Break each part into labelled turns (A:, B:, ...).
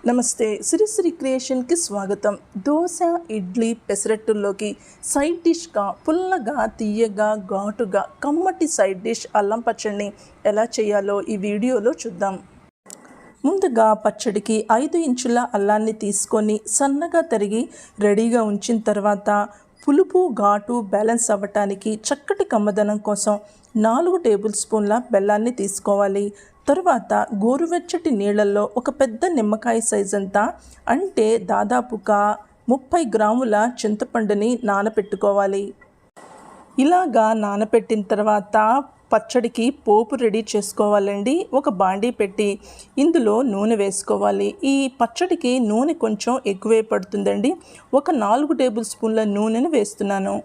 A: నమస్తే శ్రీ క్రియేషన్కి స్వాగతం. దోశ, ఇడ్లీ, పెసరట్టుల్లోకి సైడ్ డిష్గా పుల్లగా, తీయగా, ఘాటుగా కమ్మటి సైడ్ డిష్ అల్లం పచ్చడిని ఎలా చేయాలో ఈ వీడియోలో చూద్దాం. ముందుగా పచ్చడికి 5 ఇంచుల అల్లాన్ని తీసుకొని సన్నగా తరిగి రెడీగా ఉంచిన తర్వాత పులుపు ఘాటు బ్యాలెన్స్ అవ్వటానికి చక్కటి కమ్మదనం కోసం 4 టేబుల్ స్పూన్ల బెల్లాన్ని తీసుకోవాలి. తరువాత గోరువెచ్చటి నీళ్ళల్లో ఒక పెద్ద నిమ్మకాయ సైజ్ అంతా అంటే దాదాపుగా 30 గ్రాముల చింతపండుని నానపెట్టుకోవాలి. ఇలాగా నానపెట్టిన తర్వాత పచ్చడికి పోపు రెడీ చేసుకోవాలండి. ఒక బాండీ పెట్టి ఇందులో నూనె వేసుకోవాలి. ఈ పచ్చడికి నూనె కొంచెం ఎక్కువే పడుతుందండి. ఒక 4 టేబుల్ స్పూన్ల నూనెను వేస్తున్నాను.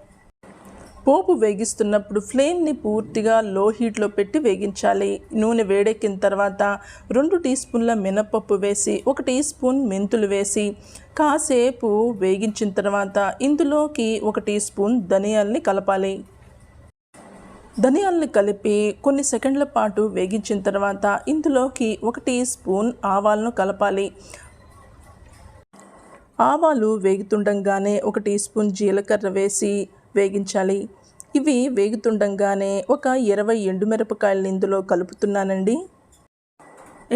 A: పోపు వేగిస్తున్నప్పుడు ఫ్లేమ్ని పూర్తిగా లో హీట్లో పెట్టి వేగించాలి. నూనె వేడెక్కిన తర్వాత 2 టీ స్పూన్ల మినపప్పు వేసి 1 టీ స్పూన్ మెంతులు వేసి కాసేపు వేగించిన తర్వాత ఇందులోకి 1 టీ స్పూన్ ధనియాల్ని కలపాలి. ధనియాల్ని కలిపి కొన్ని సెకండ్ల పాటు వేగించిన తర్వాత ఇందులోకి 1 టీ స్పూన్ ఆవాలను కలపాలి. ఆవాలు వేగుతుండగానే 1 టీ స్పూన్ జీలకర్ర వేసి వేగించాలి. ఇవి వేగుతుండగానే ఒక 20 ఎండుమిరపకాయలను ఇందులో కలుపుతున్నానండి.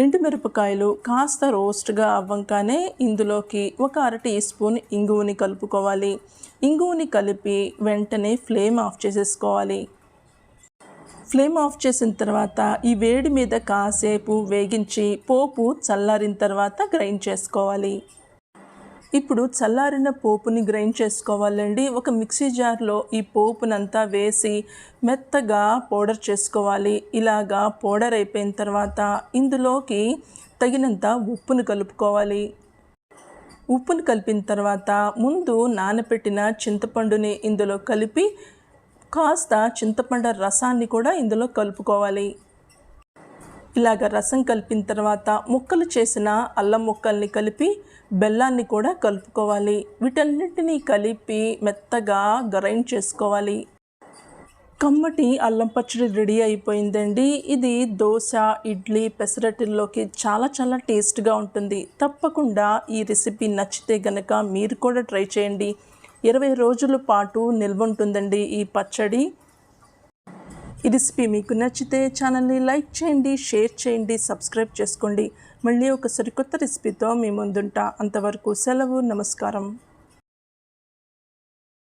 A: ఎండుమిరపకాయలు కాస్త రోస్ట్గా అవ్వగానే ఇందులోకి ఒక 1/2 టీ స్పూన్ ఇంగువని కలుపుకోవాలి. ఇంగువని కలిపి వెంటనే ఫ్లేమ్ ఆఫ్ చేసేసుకోవాలి. ఫ్లేమ్ ఆఫ్ చేసిన తర్వాత ఈ వేడి మీద కాసేపు వేగించి పోపు చల్లారిన తర్వాత గ్రైండ్ చేసుకోవాలి. ఇప్పుడు చల్లారిన పోపుని గ్రైండ్ చేసుకోవాలండి. ఒక మిక్సీ జార్లో ఈ పోపునంతా వేసి మెత్తగా పౌడర్ చేసుకోవాలి. ఇలాగా పౌడర్ అయిపోయిన తర్వాత ఇందులోకి తగినంత ఉప్పును కలుపుకోవాలి. ఉప్పును కలిపిన తర్వాత ముందు నానబెట్టిన చింతపండుని ఇందులో కలిపి కాస్త చింతపండు రసాన్ని కూడా ఇందులో కలుపుకోవాలి. ఇలాగ రసం కలిపిన తర్వాత ముక్కలు చేసిన అల్లం ముక్కల్ని కలిపి బెల్లాన్ని కూడా కలుపుకోవాలి. వీటన్నిటినీ కలిపి మెత్తగా గ్రైండ్ చేసుకోవాలి. కమ్మటి అల్లం పచ్చడి రెడీ అయిపోయిందండి. ఇది దోశ, ఇడ్లీ, పెసరట్టుల్లోకి చాలా చాలా టేస్ట్గా ఉంటుంది. తప్పకుండా ఈ రెసిపీ నచ్చితే గనక మీరు కూడా ట్రై చేయండి. 20 రోజుల పాటు నిల్వ ఉంటుందండి ఈ పచ్చడి. ఈ రెసిపీ మీకు నచ్చితే ఛానల్ని లైక్ చేయండి, షేర్ చేయండి, సబ్స్క్రైబ్ చేసుకోండి. మళ్ళీ ఒక సరికొత్త రెసిపీతో మీ ముందుంటా. అంతవరకు సెలవు. నమస్కారం.